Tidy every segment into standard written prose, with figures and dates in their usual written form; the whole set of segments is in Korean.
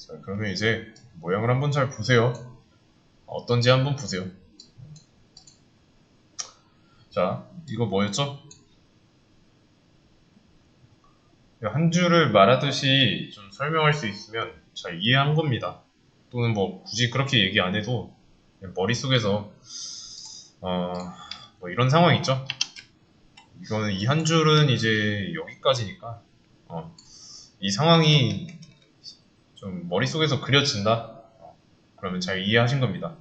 자, 그러면 이제 모양을 한번 잘 보세요. 어떤지 한번 보세요. 자, 이거 뭐였죠? 한 줄을 말하듯이 좀 설명할 수 있으면 잘 이해한 겁니다. 또는 뭐 굳이 그렇게 얘기 안 해도 머릿속에서 뭐 이런 상황 있죠? 이거는 이 한 줄은 이제 여기까지니까 이 상황이 좀 머릿속에서 그려진다? 그러면 잘 이해하신 겁니다.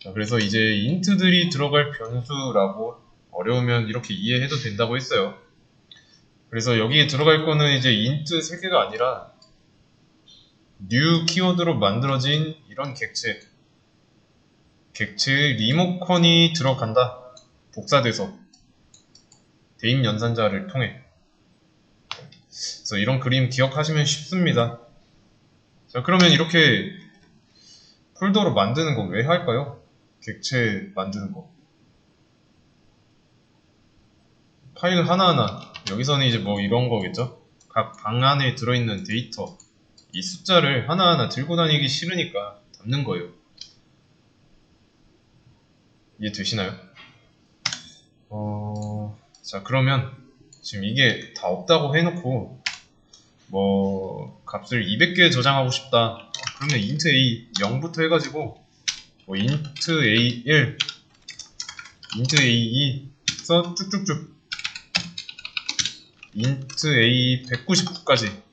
자, 그래서 이제 인트들이 들어갈 변수라고 어려우면 이렇게 이해해도 된다고 했어요. 그래서 여기에 들어갈 거는 이제 int 3개가 아니라 new 키워드로 만들어진 이런 객체의 리모컨이 들어간다. 복사돼서 대입 연산자를 통해. 그래서 이런 그림 기억하시면 쉽습니다. 자, 그러면 이렇게 폴더로 만드는 거 왜 할까요? 객체 만드는 거. 파일 하나하나. 여기서는 이제 뭐 이런 거겠죠? 각 방 안에 들어있는 데이터. 이 숫자를 하나하나 들고 다니기 싫으니까 담는 거예요. 이해되시나요? 자, 그러면 지금 이게 다 없다고 해놓고 뭐 값을 200개 저장하고 싶다. 그러면 int a 0부터 해가지고 뭐 int a 1, int a 2 해서 쭉쭉쭉 int a 199까지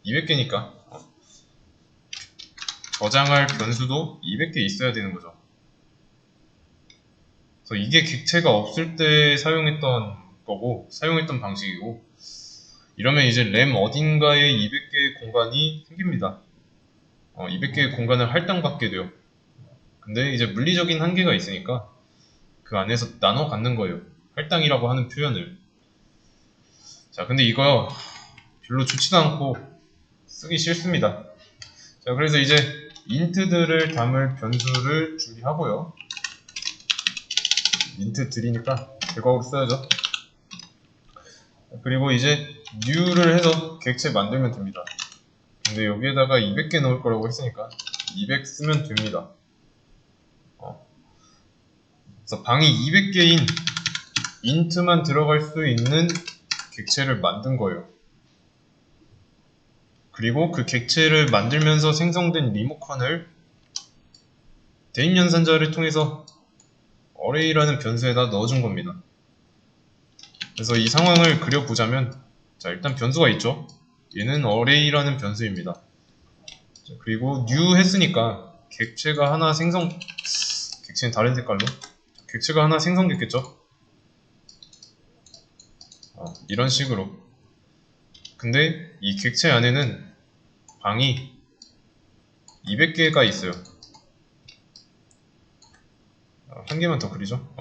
200개니까 저장할 변수도 200개 있어야 되는 거죠. 그래서 이게 객체가 없을 때 사용했던 거고 사용했던 방식이고, 이러면 이제 램 어딘가에 200개의 공간이 생깁니다. 200개의 공간을 할당받게 돼요. 근데 이제 물리적인 한계가 있으니까 그 안에서 나눠 갖는 거예요. 할당이라고 하는 표현을. 자, 근데 이거 별로 좋지도 않고 쓰기 싫습니다. 자, 그래서 이제 int들을 담을 변수를 준비하고요. int 들이니까 대괄호로 써야죠. 그리고 이제 new를 해서 객체 만들면 됩니다. 근데 여기에다가 200개 넣을 거라고 했으니까 200 쓰면 됩니다. 그래서 방이 200개인 int만 들어갈 수 있는 객체를 만든 거예요. 그리고 그 객체를 만들면서 생성된 리모컨을 대입 연산자를 통해서 array라는 변수에다 넣어준 겁니다. 그래서 이 상황을 그려보자면, 자, 일단 변수가 있죠. 얘는 array라는 변수입니다. 자, 그리고 new 했으니까 객체가 하나 객체는 다른 색깔로 객체가 하나 생성됐겠죠. 이런 식으로. 근데 이 객체 안에는 방이 200개가 있어요. 한 개만 더 그리죠.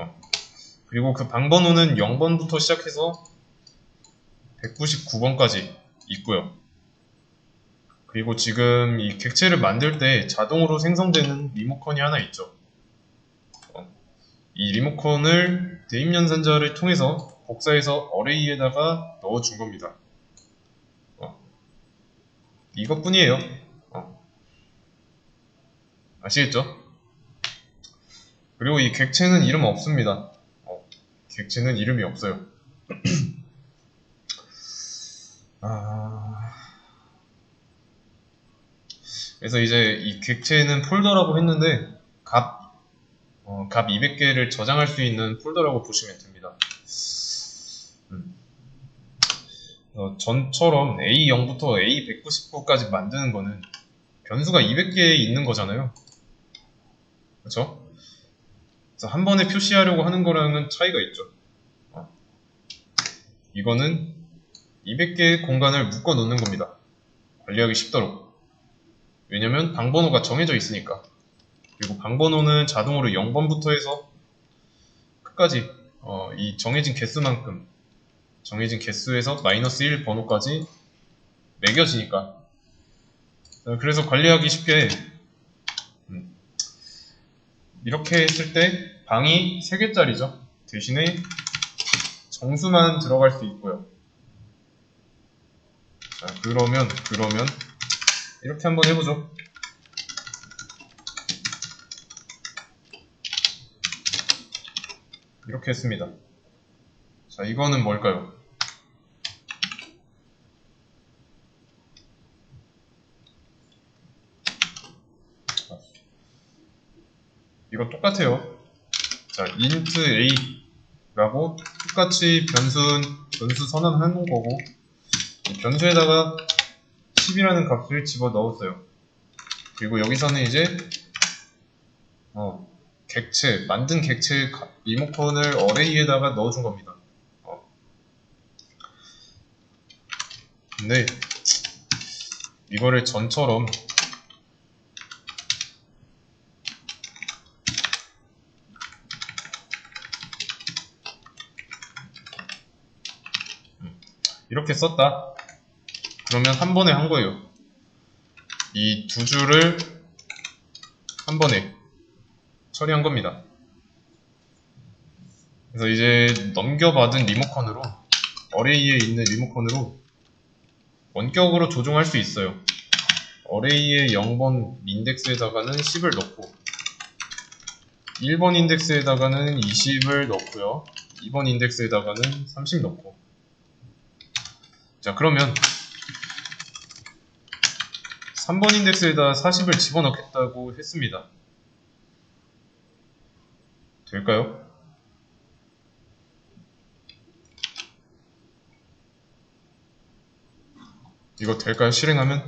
그리고 그 방 번호는 0번부터 시작해서 199번까지 있고요. 그리고 지금 이 객체를 만들 때 자동으로 생성되는 리모컨이 하나 있죠. 이 리모컨을 대입 연산자를 통해서 복사해서 array에다가 넣어준 겁니다. 이것뿐이에요. 아시겠죠? 그리고 이 객체는 이름 없습니다. 객체는 이름이 없어요. 그래서 이제 이 객체는 폴더라고 했는데 값 200개를 저장할 수 있는 폴더라고 보시면 됩니다. 전처럼 A0부터 A199까지 만드는 거는 변수가 200개 있는 거잖아요. 그렇죠? 그래서 한 번에 표시하려고 하는 거랑은 차이가 있죠. 이거는 200개의 공간을 묶어 놓는 겁니다. 관리하기 쉽도록. 왜냐면 방번호가 정해져 있으니까. 그리고 방번호는 자동으로 0번부터 해서 끝까지 이 정해진 개수만큼, 정해진 개수에서 -1 번호까지 매겨지니까. 그래서 관리하기 쉽게 이렇게 했을 때 방이 3개짜리죠. 대신에 정수만 들어갈 수 있고요. 자, 그러면 이렇게 한번 해보죠. 이렇게 했습니다. 자, 이거는 뭘까요? 이거 똑같아요. 자, int a라고 똑같이 변수 선언하는 거고, 이 변수에다가 10이라는 값을 집어 넣었어요. 그리고 여기서는 이제 만든 객체 리모컨을 어레이에다가 넣어준 겁니다. 근데 이거를 전처럼 이렇게 썼다. 그러면 한 번에 한 거예요. 이 두 줄을 한 번에 처리한 겁니다. 그래서 이제 넘겨받은 리모컨으로, 어레이에 있는 리모컨으로 원격으로 조종할 수 있어요. 어레이의 0번 인덱스에다가는 10을 넣고, 1번 인덱스에다가는 20을 넣고요. 2번 인덱스에다가는 30 넣고. 자, 그러면 3번 인덱스에다 40을 집어넣겠다고 했습니다. 될까요? 이거 될까요? 실행하면?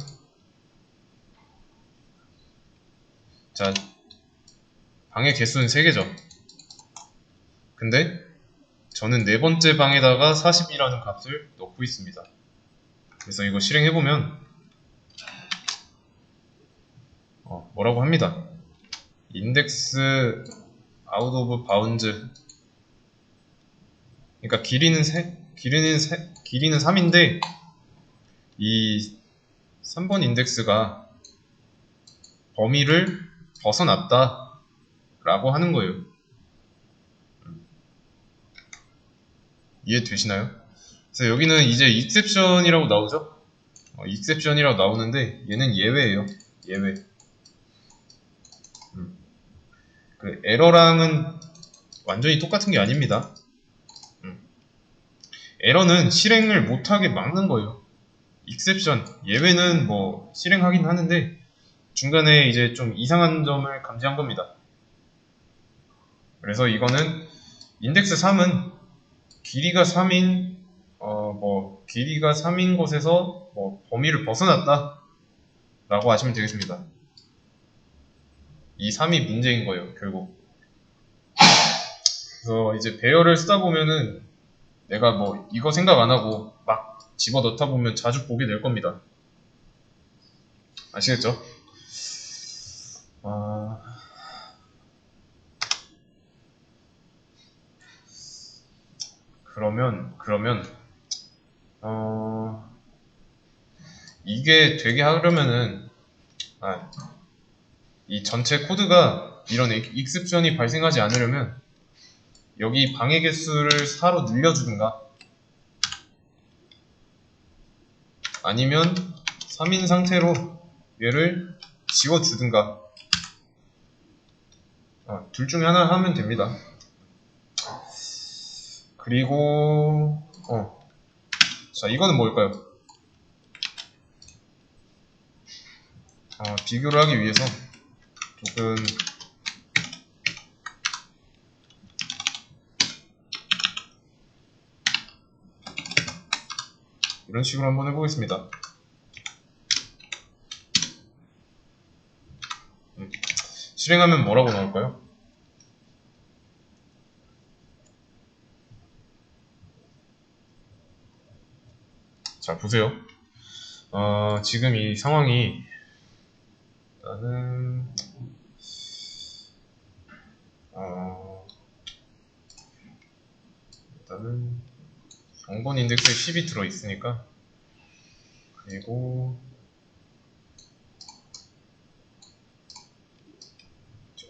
자, 방의 개수는 3개죠. 근데 저는 네 번째 방에다가 40이라는 값을 넣고 있습니다. 그래서 이거 실행해보면 뭐라고 합니다. index out of bounds, 그러니까 길이는 3인데 이 3번 인덱스가 범위를 벗어났다 라고 하는 거예요. 이해되시나요? 그래서 여기는 이제 exception이라고 나오죠? exception이라고 나오는데 얘는 예외예요. 예외. 그 에러랑은 완전히 똑같은 게 아닙니다. 에러는 실행을 못하게 막는 거예요. exception, 예외는 뭐 실행하긴 하는데 중간에 이제 좀 이상한 점을 감지한 겁니다. 그래서 이거는 인덱스 3은 길이가 3인 길이가 3인 곳에서 범위를 벗어났다 라고 하시면 되겠습니다. 이 3이 문제인 거예요, 결국. 그래서 이제 배열을 쓰다 보면은 내가 이거 생각 안 하고 막 집어 넣다 보면 자주 보게 될 겁니다. 아시겠죠? 그러면 이게 되게 하려면은 이 전체 코드가 이런 익셉션이 발생하지 않으려면 여기 방해 개수를 4로 늘려주든가 아니면 3인 상태로 얘를 지워주든가 둘 중에 하나 하면 됩니다. 그리고 자, 이거는 뭘까요? 비교를 하기 위해서 조금 이런 식으로 한번 해보겠습니다. 실행하면 뭐라고 나올까요? 자, 보세요. 지금 이 상황이 일단은 0번 인덱스에 10이 들어있으니까, 그리고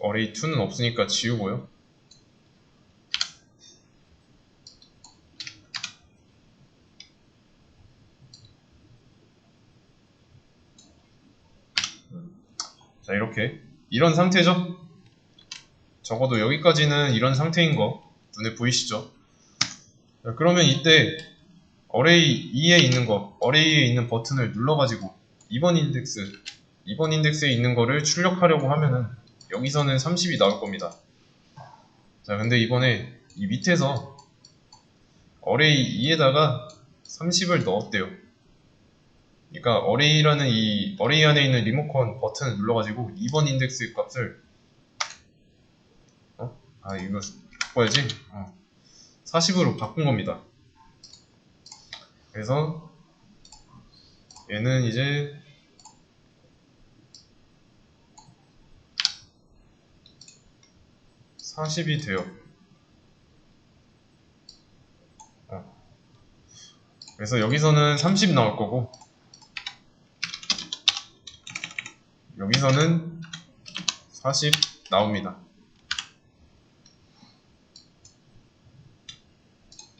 어레이 2는 없으니까 지우고요. 자, 이렇게 이런 상태죠. 적어도 여기까지는 이런 상태인 거 눈에 보이시죠? 자, 그러면 이때 어레이 2에 있는 거, 어레이에 있는 버튼을 눌러가지고 2번 인덱스에 있는 거를 출력하려고 하면은 여기서는 30이 나올 겁니다. 자, 근데 이번에 이 밑에서 어레이 2에다가 30을 넣었대요. 그러니까 어레이라는 이 어레이 안에 있는 리모컨 버튼을 눌러가지고 2번 인덱스의 값을 이거 바꿔야지. 40으로 바꾼 겁니다. 그래서 얘는 이제 (40이) 돼요. 그래서 여기서는 30 나올 거고 여기서는 40 나옵니다.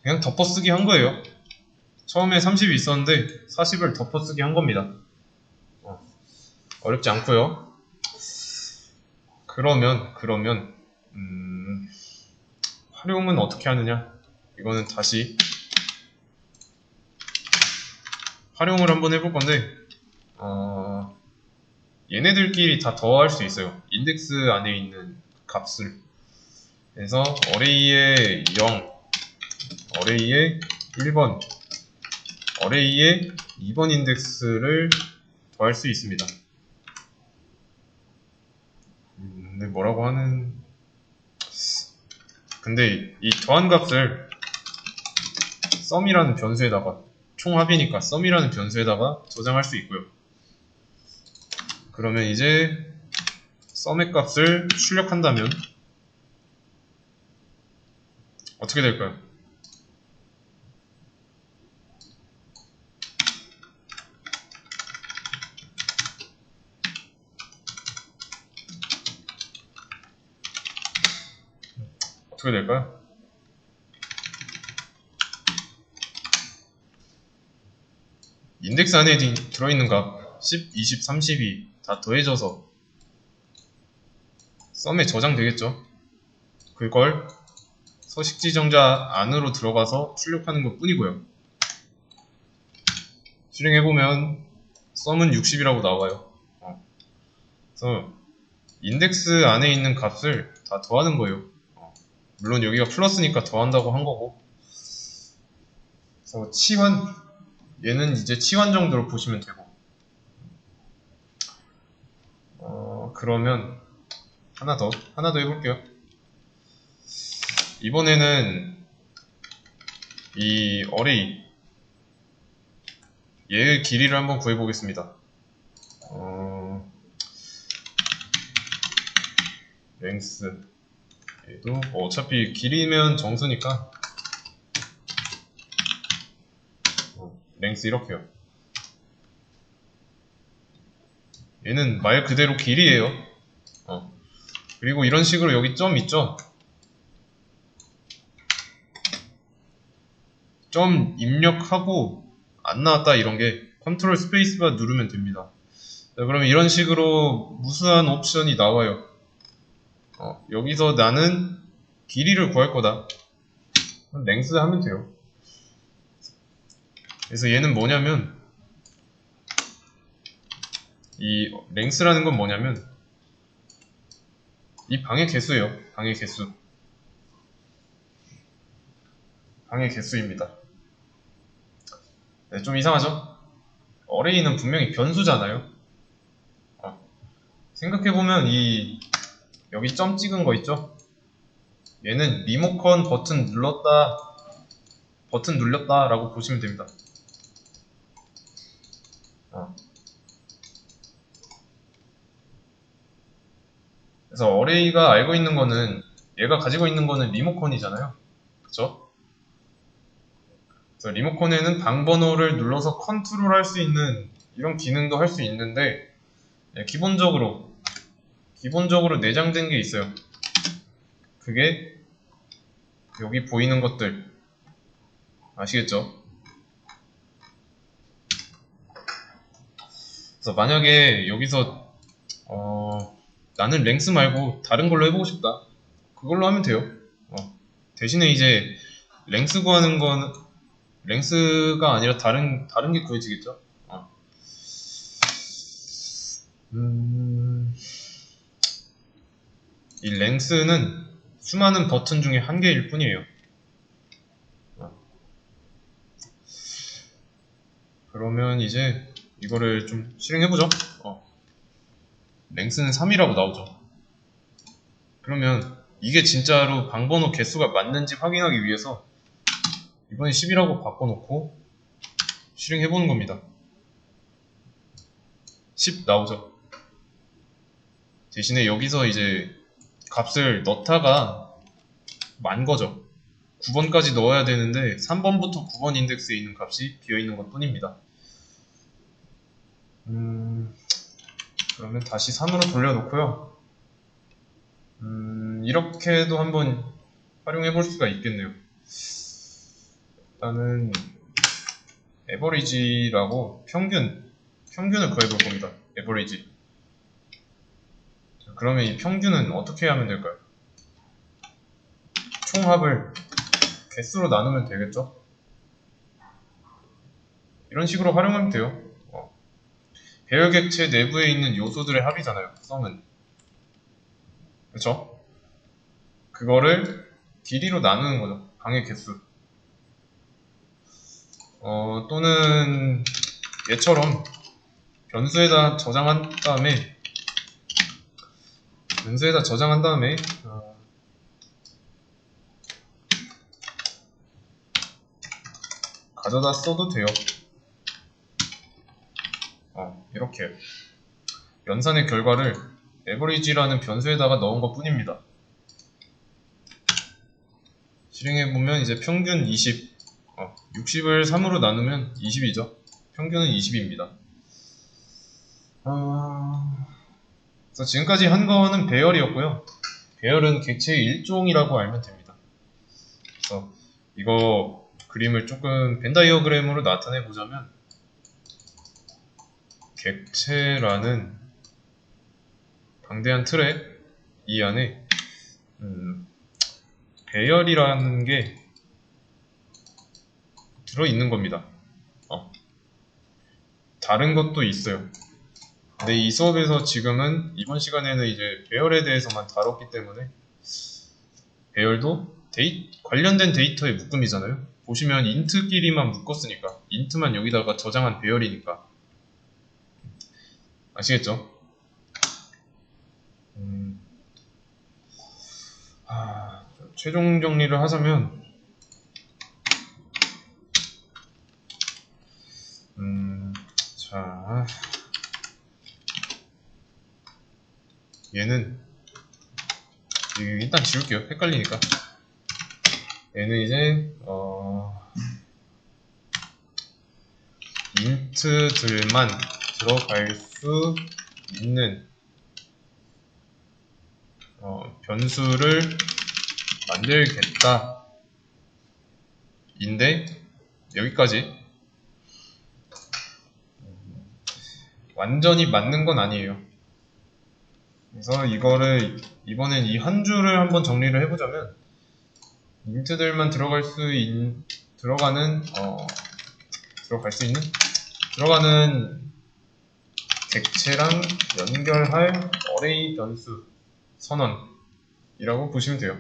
그냥 덮어쓰기 한 거예요. 처음에 30이 있었는데 40을 덮어쓰기 한 겁니다. 어렵지 않고요. 그러면 활용은 어떻게 하느냐? 이거는 다시 활용을 한번 해볼 건데 얘네들끼리 다 더할 수 있어요. 인덱스 안에 있는 값을. 그래서 어레이에 0, 어레이에 1번, 어레이에 2번 인덱스를 더할 수 있습니다. 근데 뭐라고 하는... 근데 이 더한 값을 sum이라는 변수에다가 총합이니까 sum이라는 변수에다가 저장할 수 있고요. 그러면 이제 sum의 값을 출력한다면 어떻게 될까요? 어떻게 될까요? 인덱스 안에 들어있는 값 10, 20, 30이 다 더해져서 sum에 저장되겠죠. 그걸 서식지정자 안으로 들어가서 출력하는 것 뿐이고요. 실행해보면 sum은 60이라고 나와요. 그래서 인덱스 안에 있는 값을 다 더하는 거예요. 물론 여기가 플러스니까 더한다고 한 거고. 그래서 치환, 얘는 이제 치환 정도로 보시면 되고. 그러면 하나 더 해볼게요. 이번에는 이 어레이 얘의 길이를 한번 구해보겠습니다. 랭스 얘도 어차피 길이면 정수니까 랭스 이렇게요. 얘는 말 그대로 길이에요. 그리고 이런 식으로 여기 점 있죠? 점 입력하고 안 나왔다 이런 게 컨트롤 스페이스바 누르면 됩니다. 자, 그러면 이런 식으로 무수한 옵션이 나와요. 여기서 나는 길이를 구할 거다. 랭스 하면 돼요. 그래서 얘는 뭐냐면 이 랭스라는 건 뭐냐면 이 방의 개수예요. 방의 개수입니다. 네, 좀 이상하죠? 어레이는 분명히 변수잖아요. 생각해보면 이 여기 점 찍은 거 있죠? 얘는 리모컨 버튼 눌렸다 라고 보시면 됩니다. 그래서 어레이가 알고 있는 거는 얘가 가지고 있는 거는 리모컨이잖아요. 그쵸? 그래서 리모컨에는 방번호를 눌러서 컨트롤 할 수 있는 이런 기능도 할 수 있는데 기본적으로 내장된 게 있어요. 그게 여기 보이는 것들 아시겠죠? 그래서 만약에 여기서 나는 랭스 말고 다른 걸로 해보고 싶다. 그걸로 하면 돼요. 대신에 이제 랭스 구하는 건 랭스가 아니라 다른 게 구해지겠죠. 이 랭스는 수많은 버튼 중에 한 개일 뿐이에요. 그러면 이제 이거를 좀 실행해보죠. 랭스는 3이라고 나오죠. 그러면 이게 진짜로 방번호 개수가 맞는지 확인하기 위해서 이번에 10이라고 바꿔놓고 실행해보는 겁니다. 10 나오죠. 대신에 여기서 이제 값을 넣다가 만 거죠. 9번까지 넣어야 되는데 3번부터 9번 인덱스에 있는 값이 비어있는 것 뿐입니다. 그러면 다시 3으로 돌려놓고요. 이렇게도 한번 활용해 볼 수가 있겠네요. 일단은 에버리지라고 평균을 구해볼 겁니다. 에버리지. 그러면 이 평균은 어떻게 하면 될까요? 총합을 개수로 나누면 되겠죠? 이런 식으로 활용하면 돼요. 배열 객체 내부에 있는 요소들의 합이잖아요. 구성은. 그쵸? 그거를 길이로 나누는 거죠. 방의 개수. 또는 얘처럼 변수에다 저장한 다음에 가져다 써도 돼요. 이렇게 연산의 결과를 average라는 변수에다가 넣은 것 뿐입니다. 실행해보면 이제 평균 20, 60을 3으로 나누면 20이죠. 평균은 20입니다. 그래서 지금까지 한 거는 배열이었고요. 배열은 객체의 일종이라고 알면 됩니다. 그래서 이거 그림을 조금 벤 다이어그램으로 나타내 보자면 객체라는 방대한 틀에 이 안에 배열이라는 게 들어있는 겁니다. 다른 것도 있어요. 근데 이 수업에서 지금은 이번 시간에는 이제 배열에 대해서만 다뤘기 때문에 배열도 관련된 데이터의 묶음이잖아요. 보시면 int끼리만 묶었으니까 int만 여기다가 저장한 배열이니까 아시겠죠? 최종 정리를 하자면 자 얘는 일단 지울게요. 헷갈리니까. 얘는 이제 int들만 들어갈 수 있는 변수를 만들겠다 인데 여기까지 완전히 맞는 건 아니에요. 그래서 이거를 이번엔 이 한 줄을 한번 정리를 해보자면 int들만 들어갈 수 있는 객체랑 연결할 어레이 변수 선언이라고 보시면 돼요.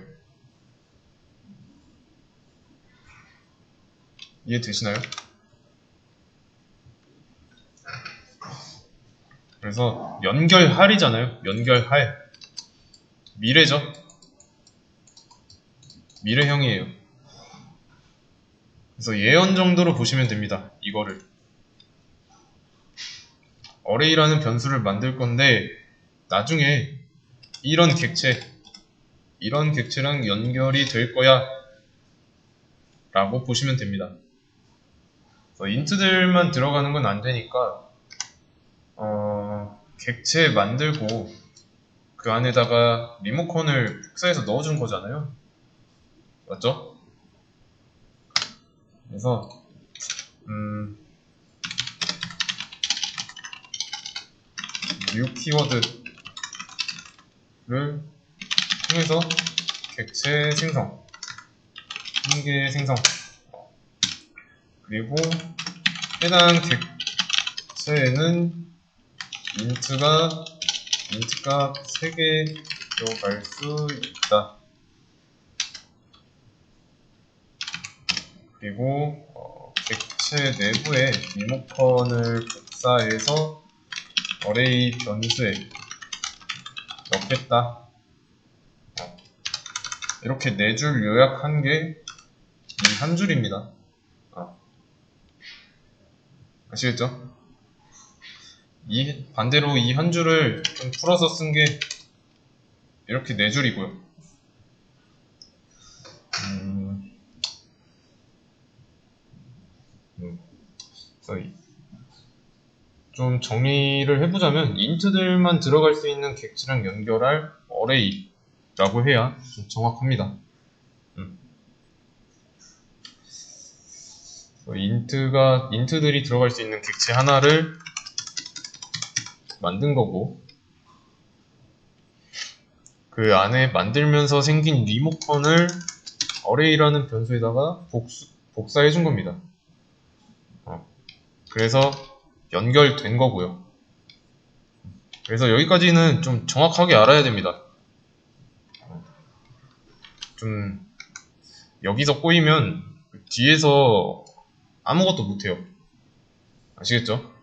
이해되시나요? 그래서 연결할이잖아요. 연결할 미래죠. 미래형이에요. 그래서 예언 정도로 보시면 됩니다. 이거를 어레이라는 변수를 만들 건데 나중에 이런 객체랑 연결이 될 거야 라고 보시면 됩니다. 그래서 int들만 들어가는 건 안 되니까 객체 만들고 그 안에다가 리모컨을 복사해서 넣어준 거잖아요. 맞죠? 그래서 new 키워드 통해서 객체 생성, 한개 생성, 그리고 해당 객체에는 인트가 인트값 3개 들어갈 수 있다. 그리고 객체 내부에 리모컨을 복사해서 어레이 변수에 넣겠다. 이렇게 4줄 요약한 게 이 한 줄입니다. 아시겠죠? 반대로 이 한 줄을 좀 풀어서 쓴 게 이렇게 4줄이고요. 좀 정리를 해보자면 인트들만 들어갈 수 있는 객체랑 연결할 어레이라고 해야 좀 정확합니다. 인트들이 들어갈 수 있는 객체 하나를 만든 거고, 그 안에 만들면서 생긴 리모컨을 어레이라는 변수에다가 복사해 준 겁니다. 그래서 연결된 거고요. 그래서 여기까지는 좀 정확하게 알아야 됩니다. 좀 여기서 꼬이면 뒤에서 아무것도 못해요. 아시겠죠?